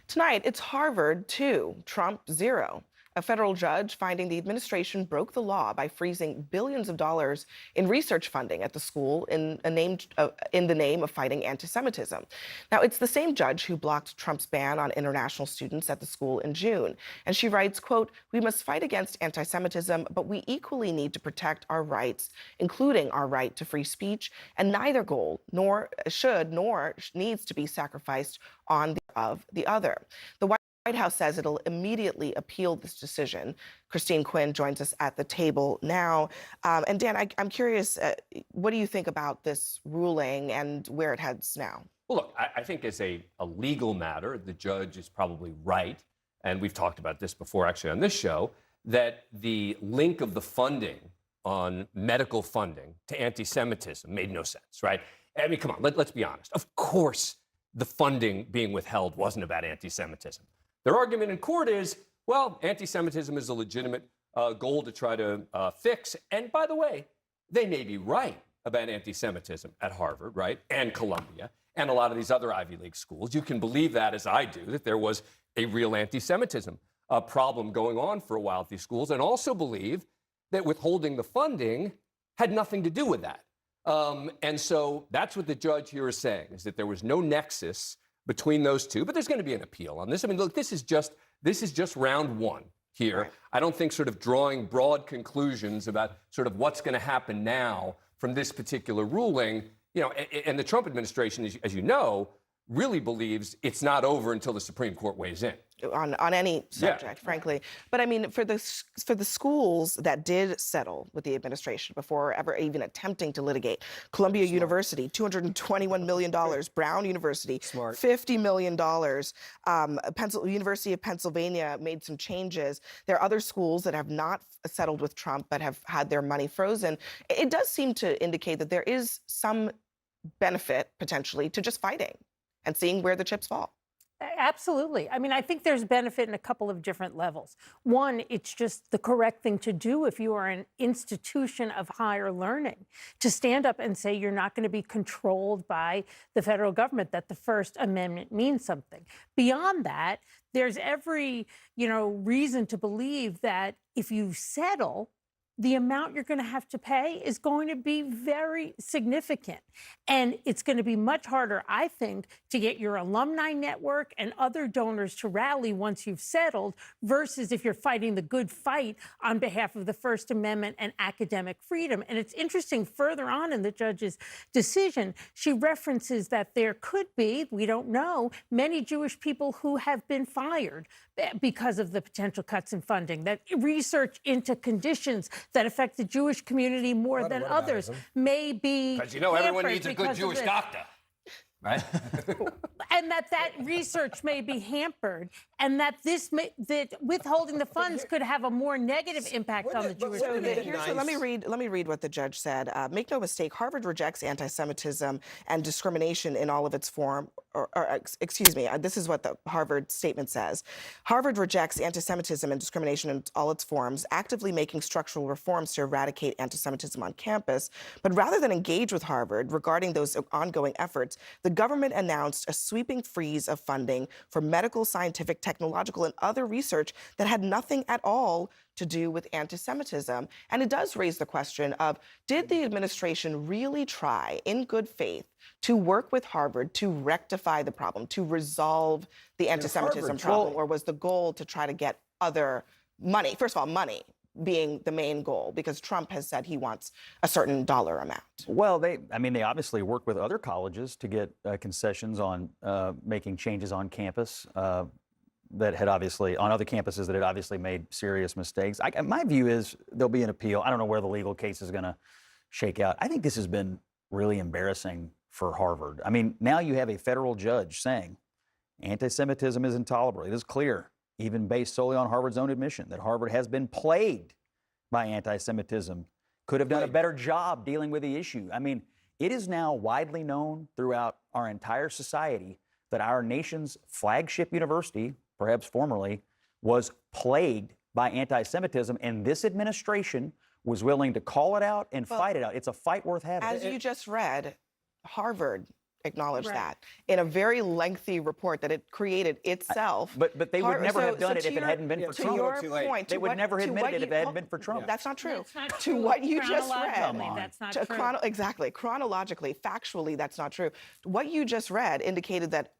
Tonight, it's Harvard 2, Trump 0. A federal judge finding the administration broke the law by freezing billions of dollars in research funding at the school in the name of fighting anti-Semitism. Now, it's the same judge who blocked Trump's ban on international students at the school in June. And she writes, quote, "We must fight against anti-Semitism, but we equally need to protect our rights, including our right to free speech, and neither goal nor needs to be sacrificed on the other." The White House says it'll immediately appeal this decision. Christine Quinn joins us at the table now. And Dan, I'm curious, what do you think about this ruling and where it heads now? Well, look, I think as a legal matter, the judge is probably right. And we've talked about this before, actually, on this show, that the link of the funding on medical funding to anti-Semitism made no sense, right? I mean, come on, let's be honest. Of course, the funding being withheld wasn't about anti-Semitism. Their argument in court is, well, anti-Semitism is a legitimate goal to try to fix. And by the way, they may be right about anti-Semitism at Harvard, right, and Columbia, and a lot of these other Ivy League schools. You can believe that, as I do, that there was a real anti-Semitism problem going on for a while at these schools, and also believe that withholding the funding had nothing to do with that. And so that's what the judge here is saying, is that there was no nexus between those two, but there's going to be an appeal on this. I mean, look, this is just round one here. Right. I don't think sort of drawing broad conclusions about sort of what's going to happen now from this particular ruling, you know, and the Trump administration, as you know, really believes it's not over until the Supreme Court weighs in. On any subject, frankly. But I mean, for the schools that did settle with the administration before ever even attempting to litigate, Columbia University, $221 million, Brown University, $50 million, University of Pennsylvania made some changes. There are other schools that have not settled with Trump but have had their money frozen. It does seem to indicate that there is some benefit, potentially, to just fighting and seeing where the chips fall. Absolutely. I mean, I think there's benefit in a couple of different levels. One, it's just the correct thing to do if you are an institution of higher learning, to stand up and say you're not going to be controlled by the federal government, that the First Amendment means something. Beyond that, there's every, reason to believe that if you settle, the amount you're going to have to pay is going to be very significant. And it's going to be much harder, I think, to get your alumni network and other donors to rally once you've settled versus if you're fighting the good fight on behalf of the First Amendment and academic freedom. And it's interesting, further on in the judge's decision, she references that there could be, we don't know, many Jewish people who have been fired because of the potential cuts in funding, that research into conditions that affect the Jewish community more than others may be. Because everyone needs a good Jewish doctor, right? And that research may be hampered, and that that withholding the funds could have a more negative impact on the Jewish community. So let me read what the judge said. Make no mistake, Harvard rejects anti-Semitism and discrimination in all of its form. Excuse me, this is what the Harvard statement says. Harvard rejects anti-Semitism and discrimination in all its forms, actively making structural reforms to eradicate anti-Semitism on campus. But rather than engage with Harvard regarding those ongoing efforts, the government announced a sweeping freeze of funding for medical, scientific, technological, and other research that had nothing at all to do with anti-Semitism. And it does raise the question of, did the administration really try, in good faith, to work with Harvard to rectify the problem, to resolve the anti-Semitism problem, or was the goal to try to get other money? First of all, money being the main goal, because Trump has said he wants a certain dollar amount. Well, they obviously work with other colleges to get concessions on making changes on campus that had obviously, on other campuses that had obviously made serious mistakes. My view is there'll be an appeal. I don't know where the legal case is going to shake out. I think this has been really embarrassing for Harvard. I mean, now you have a federal judge saying anti-Semitism is intolerable. It is clear, even based solely on Harvard's own admission, that Harvard has been plagued by anti-Semitism, could have done a better job dealing with the issue. I mean, it is now widely known throughout our entire society that our nation's flagship university, perhaps formerly, was plagued by anti-Semitism, and this administration was willing to call it out and fight it out. It's a fight worth having. As you just read, Harvard acknowledged Right. that in a very lengthy report that it created itself. But they would never have done it to if it hadn't been for to Trump. your Too late. point, They to would what- never to admit what it if you- it hadn't been for Trump. That's not true. That's not To true. what you just Chronologically, read. that's not to true. Exactly. Chronologically, factually, that's not true. What you just read indicated that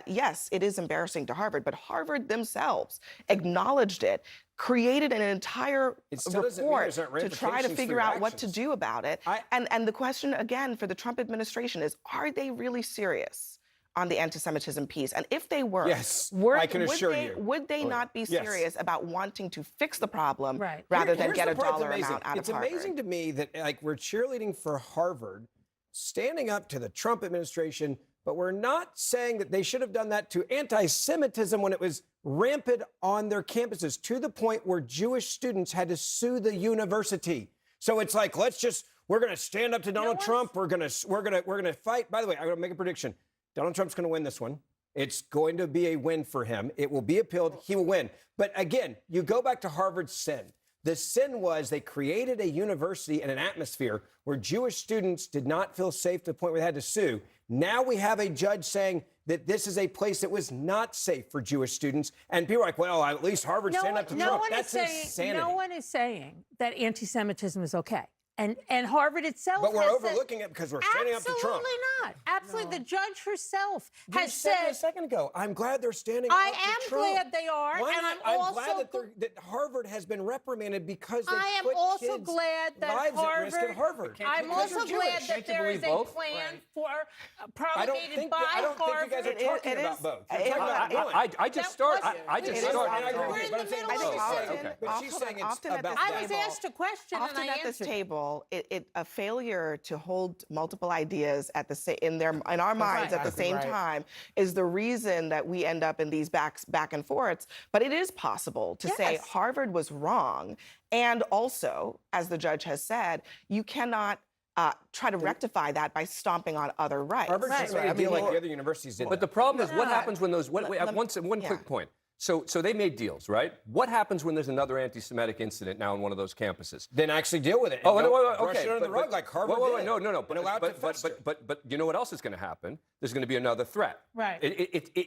yes, it is embarrassing to Harvard, but Harvard themselves acknowledged it, created an entire It still doesn't mean report there's not to try to ramifications for figure your out what to actions. do about it. I- And the question again for the Trump administration is, are they really serious on the anti-Semitism piece? And if they were, Yes, I can would assure they, you. would they not be Yes. serious about wanting to fix the problem Right. rather than Here's get the a part that's dollar amazing. amount out It's of Harvard? amazing to me that like we're cheerleading for Harvard, standing up to the Trump administration, but we're not saying that they should have done that to anti-Semitism when it was rampant on their campuses to the point where Jewish students had to sue the university. So it's like, we're going to stand up to Donald Trump. We're going to fight. By the way, I'm going to make a prediction. Donald Trump's going to win this one. It's going to be a win for him. It will be appealed. He will win. But again, you go back to Harvard's sin. The sin was they created a university and an atmosphere where Jewish students did not feel safe to the point where they had to sue. Now we have a judge saying that this is a place that was not safe for Jewish students. And people are like, well, at least Harvard stand up to Trump. That's insanity. No one is saying that anti-Semitism is okay. And Harvard itself But we're has said- overlooking it because we're standing up to Trump. Absolutely not. Absolutely. The judge herself You has said it said, a second ago. I'm glad they're standing I up to am Trump. glad they are, Why and not? I'm glad also that Harvard has been reprimanded because they I am put also kids' glad that lives at risk at Harvard. I'm Because also they're glad Jewish. that there is a both? plan for I don't promulgated think by I don't Harvard. think you guys are talking It about is- both. it- You're talking about one. I just That started. wasn't- I it just is- started. And I agree We're with you, in but the I'm saying middle of both. the Okay. sentence. But she's saying it's Often at about this I that. was table- asked a question and Often I at this answered. table, a failure to hold multiple ideas at the in our minds at the same time is the reason that we end up in these back and forths. But it is possible to say Yes. Harvard was wrong, and also, as the judge has said, you cannot try to rectify that by stomping on other rights. Harvard just made a deal like Well, the other universities did. But the problem is, what happens when those? One yeah. quick point. So they made deals, right? What happens when there's another anti-Semitic incident now on one of those campuses? then actually deal with it. And Oh, no, don't wait, brush okay. it under the rug like Harvard wait, did. no. And allow it to fester. But you know what else is going to happen? There's going to be another threat. Right.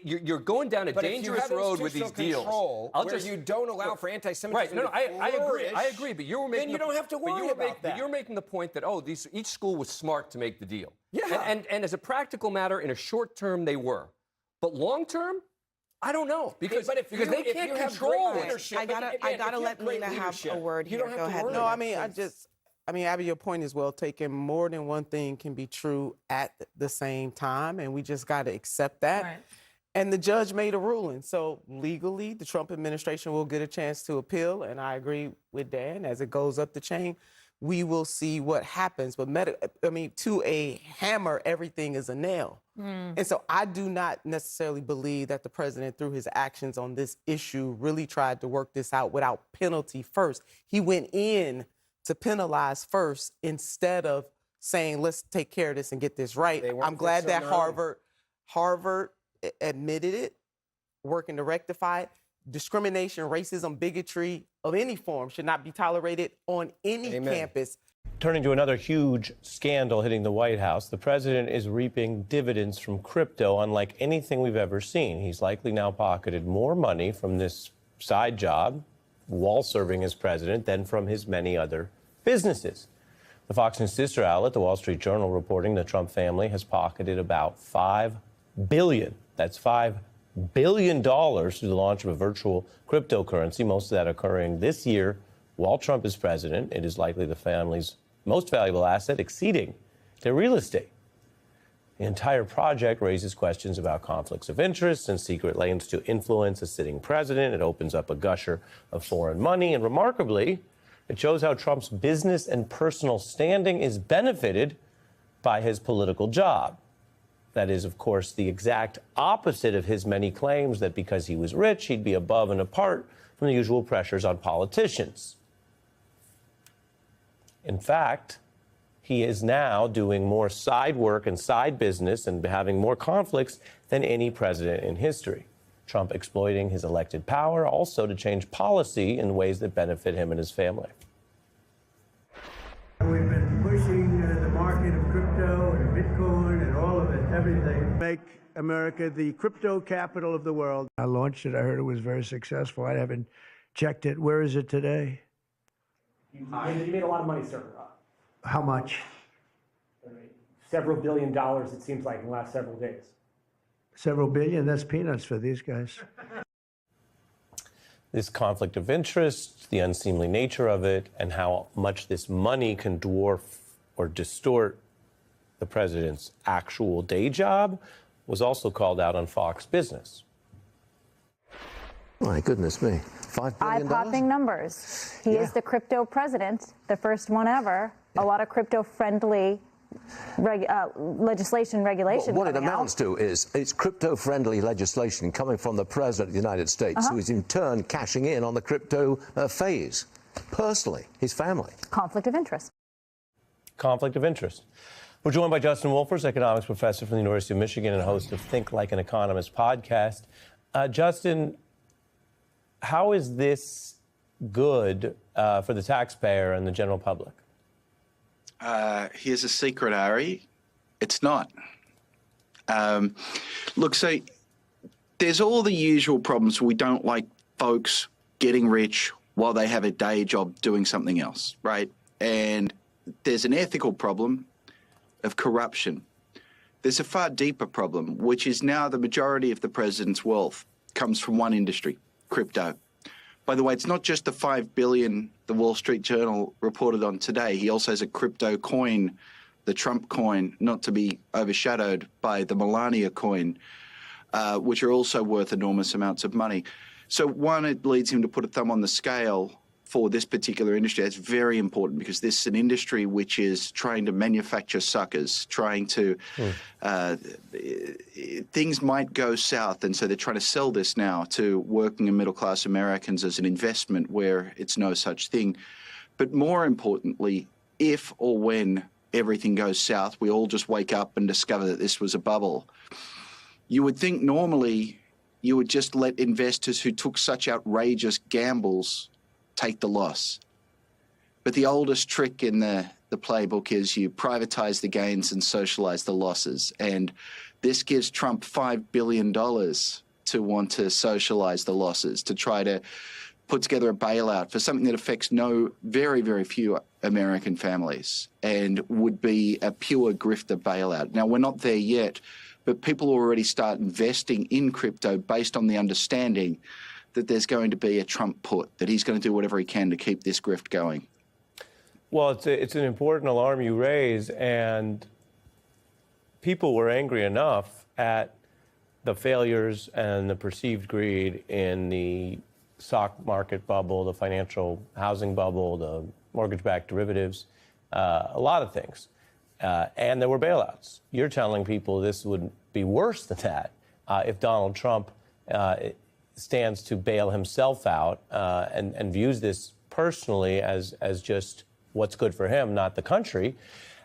You're going down a But dangerous if you have road with these institutional deals. control where you don't allow for anti-Semitism Right. No, I agree. flourish, I agree. But you were making. then you don't have to worry about that. But you're making the point that each school was smart to make the deal. Yeah. And as a practical matter, in a short term, they were. But long term, I don't know because But if they you can't have control great it. leadership, I gotta if you let great Nina have leadership, a word you here. don't have Go to ahead, worry Nina. about it. Abby, your point is well taken. More than one thing can be true at the same time, and we just got to accept that. Right. And the judge made a ruling. So legally, the Trump administration will get a chance to appeal, and I agree with Dan. As it goes up the chain, we will see what happens. But to a hammer, everything is a nail. And so I do not necessarily believe that the president, through his actions on this issue, really tried to work this out without penalty first. He went in to penalize first instead of saying, let's take care of this and get this right. They weren't I'm glad fixing that their own. Harvard admitted it, working to rectify it. Discrimination, racism, bigotry of any form should not be tolerated on any Amen. campus. Turning to another huge scandal hitting the White House, the president is reaping dividends from crypto unlike anything we've ever seen. He's likely now pocketed more money from this side job while serving as president than from his many other businesses. The Fox News sister outlet, the Wall Street Journal, reporting the Trump family has pocketed about $5 billion. That's $5 billion through the launch of a virtual cryptocurrency, most of that occurring this year while Trump is president. It is likely the family's most valuable asset, exceeding their real estate. The entire project raises questions about conflicts of interest and secret lanes to influence a sitting president. It opens up a gusher of foreign money, and remarkably, it shows how Trump's business and personal standing is benefited by his political job. That is, of course, the exact opposite of his many claims that because he was rich, he'd be above and apart from the usual pressures on politicians. In fact, he is now doing more side work and side business and having more conflicts than any president in history. Trump exploiting his elected power also to change policy in ways that benefit him and his family. We've been pushing the market of crypto and Bitcoin and all of it, everything. make America the crypto capital of the world. I launched it. I heard it was very successful. I haven't checked it. Where is it today? You made a lot of money, sir. How much? Several $billion, it seems like, in the last several days. Several billion? That's peanuts for these guys. This conflict of interest, the unseemly nature of it, and how much this money can dwarf or distort the president's actual day job was also called out on Fox Business. My goodness me. $5 billion? Eye-popping numbers. He is the crypto president, the first one ever. A lot of crypto-friendly legislation, regulation. What it amounts to is it's crypto-friendly legislation coming from the President of the United States, who is in turn cashing in on the crypto phase, personally, his family. Conflict of interest. Conflict of interest. We're joined by Justin Wolfers, economics professor from the University of Michigan and host of Think Like an Economist podcast. Justin, how is this good for the taxpayer and the general public? Here's a secret, Ari. It's not. Look, so there's all the usual problems. We don't like folks getting rich while they have a day job doing something else, right? And there's an ethical problem of corruption. There's a far deeper problem, which is now the majority of the president's wealth comes from one industry, crypto. By the way, it's not just the $5 billion the Wall Street Journal reported on today. He also has a crypto coin, the Trump coin, not to be overshadowed by the Melania coin, which are also worth enormous amounts of money. So one, it leads him to put a thumb on the scale for this particular industry. That's very important because this is an industry which is trying to manufacture suckers, trying to, things might go south. And so they're trying to sell this now to working and middle-class Americans as an investment where it's no such thing. But more importantly, if or when everything goes south, we all just wake up and discover that this was a bubble. You would think normally you would just let investors who took such outrageous gambles take the loss. But the oldest trick in the playbook is you privatize the gains and socialize the losses. And this gives Trump $5 billion to want to socialize the losses, to try to put together a bailout for something that affects very, very few American families and would be a pure grifter bailout. Now, we're not there yet, but people already start investing in crypto based on the understanding that there's going to be a Trump put, that he's going to do whatever he can to keep this grift going. Well, it's an important alarm you raise, and people were angry enough at the failures and the perceived greed in the stock market bubble, the financial housing bubble, the mortgage-backed derivatives, a lot of things. And there were bailouts. You're telling people this would be worse than that if Donald Trump stands to bail himself out and views this personally as just what's good for him, not the country.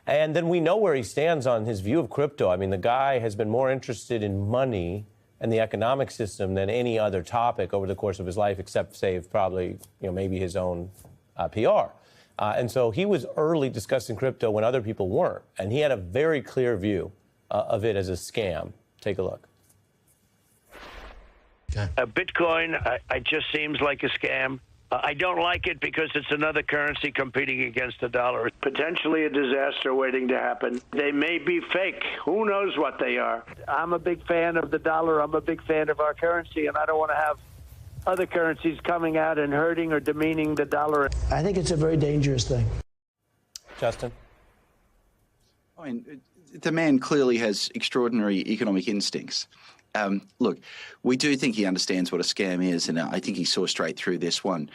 And then we know where he stands on his view of crypto. I mean, the guy has been more interested in money and the economic system than any other topic over the course of his life, except save probably, maybe his own PR. And so he was early discussing crypto when other people weren't. And he had a very clear view of it as a scam. Take a look. Bitcoin, it just seems like a scam. I don't like it because it's another currency competing against the dollar. Potentially a disaster waiting to happen. They may be fake. Who knows what they are? I'm a big fan of the dollar. I'm a big fan of our currency, and I don't want to have other currencies coming out and hurting or demeaning the dollar. I think it's a very dangerous thing. Justin? I mean, the man clearly has extraordinary economic instincts. Look, we do think he understands what a scam is, and I think he saw straight through this one.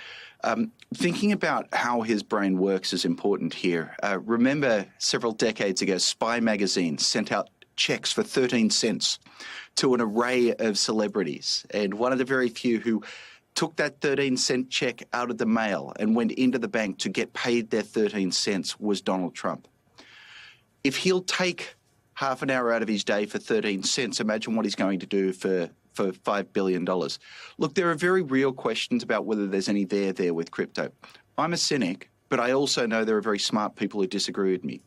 Thinking about how his brain works is important here. Remember several decades ago, Spy magazine sent out checks for 13 cents to an array of celebrities. And one of the very few who took that 13-cent check out of the mail and went into the bank to get paid their 13 cents was Donald Trump. If he'll take half an hour out of his day for 13 cents, imagine what he's going to do for $5 billion. Look, there are very real questions about whether there's any there with crypto. I'm a cynic, but I also know there are very smart people who disagree with me.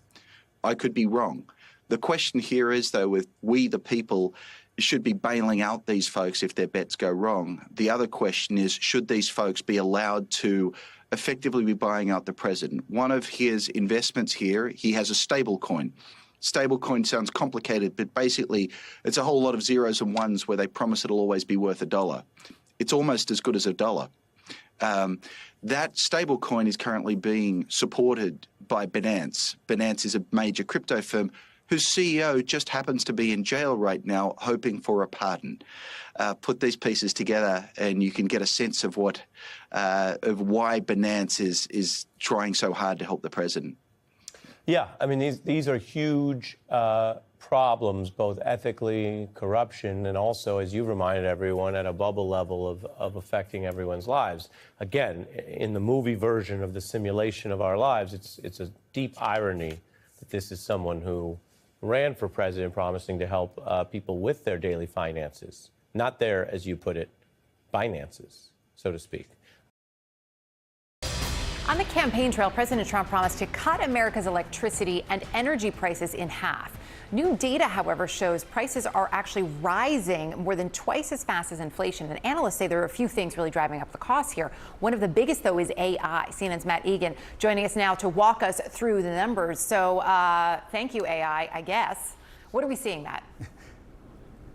I could be wrong. The question here is, though, with we the people should be bailing out these folks if their bets go wrong. The other question is, should these folks be allowed to effectively be buying out the president? One of his investments here, he has a stable coin. Stablecoin sounds complicated, but basically it's a whole lot of zeros and ones where they promise it'll always be worth $1. It's almost as good as $1. That stablecoin is currently being supported by Binance. Binance is a major crypto firm whose CEO just happens to be in jail right now, hoping for a pardon. Put these pieces together, and you can get a sense of what, of why Binance is trying so hard to help the president. Yeah, I mean, these are huge problems, both ethically, corruption, and also, as you reminded everyone, at a bubble level of affecting everyone's lives. Again, in the movie version of the simulation of our lives, it's a deep irony that this is someone who ran for president promising to help people with their daily finances, not their, as you put it, finances, so to speak. On the campaign trail, President Trump promised to cut America's electricity and energy prices in half. New data, however, shows prices are actually rising more than twice as fast as inflation. And analysts say there are a few things really driving up the costs here. One of the biggest, though, is AI. CNN's Matt Egan joining us now to walk us through the numbers. So thank you, AI, I guess. What are we seeing, Matt?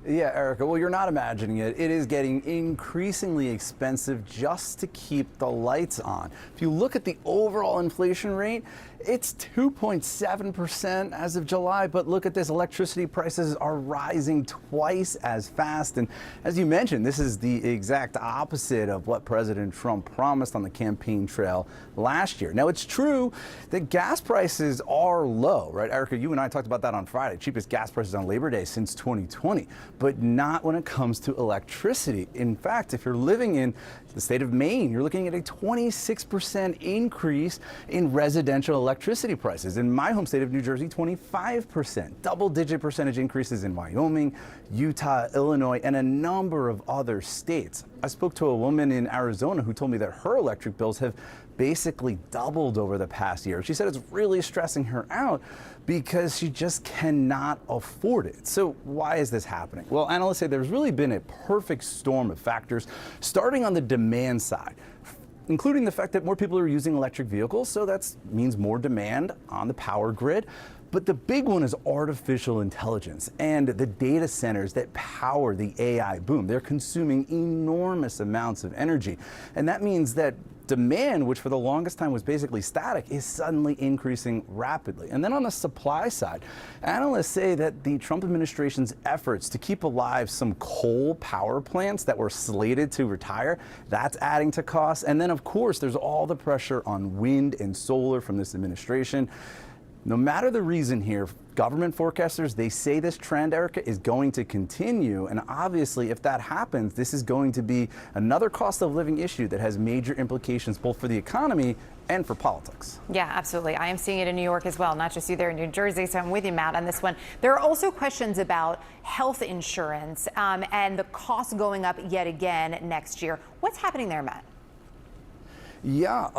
Yeah, Erica, well, you're not imagining it. It is getting increasingly expensive just to keep the lights on. If you look at the overall inflation rate, it's 2.7% as of July, but look at this, electricity prices are rising twice as fast. And as you mentioned, this is the exact opposite of what President Trump promised on the campaign trail last year. Now, it's true that gas prices are low, right? Erica, you and I talked about that on Friday, cheapest gas prices on Labor Day since 2020, but not when it comes to electricity. In fact, if you're living in the state of Maine, you're looking at a 26% increase in residential electricity prices. In my home state of New Jersey, 25%. Double-digit percentage increases in Wyoming, Utah, Illinois, and a number of other states. I spoke to a woman in Arizona who told me that her electric bills have basically doubled over the past year. She said it's really stressing her out because she just cannot afford it. So why is this happening? Well, analysts say there's really been a perfect storm of factors, starting on the demand side, including the fact that more people are using electric vehicles, so that means more demand on the power grid. But the big one is artificial intelligence and the data centers that power the AI boom. They're consuming enormous amounts of energy. And that means that demand, which for the longest time was basically static, is suddenly increasing rapidly. And then on the supply side, analysts say that the Trump administration's efforts to keep alive some coal power plants that were slated to retire, that's adding to costs. And then, of course, there's all the pressure on wind and solar from this administration. No matter the reason here, government forecasters, they say this trend, Erica, is going to continue. And obviously, if that happens, this is going to be another cost of living issue that has major implications both for the economy and for politics. Yeah, absolutely. I am seeing it in New York as well, not just you there in New Jersey. So I'm with you, Matt, on this one. There are also questions about health insurance and the costs going up yet again next year. What's happening there, Matt? Yeah,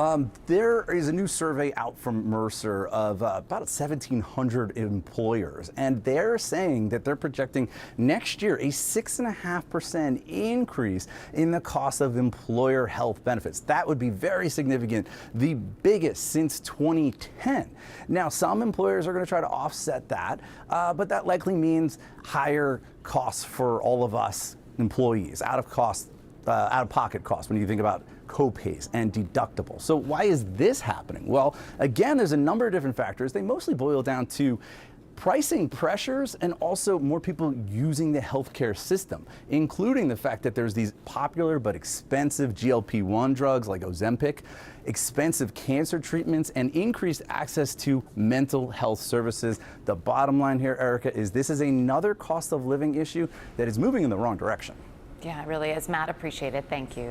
there is a new survey out from Mercer of about 1,700 employers, and they're saying that they're projecting next year a 6.5% increase in the cost of employer health benefits. That would be very significant, the biggest since 2010. Now, some employers are going to try to offset that, but that likely means higher costs for all of us employees, out-of-pocket costs when you think about co-pays and deductibles. So why is this happening? Well, again, there's a number of different factors. They mostly boil down to pricing pressures and also more people using the healthcare system, including the fact that there's these popular but expensive GLP-1 drugs like Ozempic, expensive cancer treatments, and increased access to mental health services. The bottom line here, Erica, is this is another cost of living issue that is moving in the wrong direction. Yeah, it really is. Matt, appreciate it. Thank you.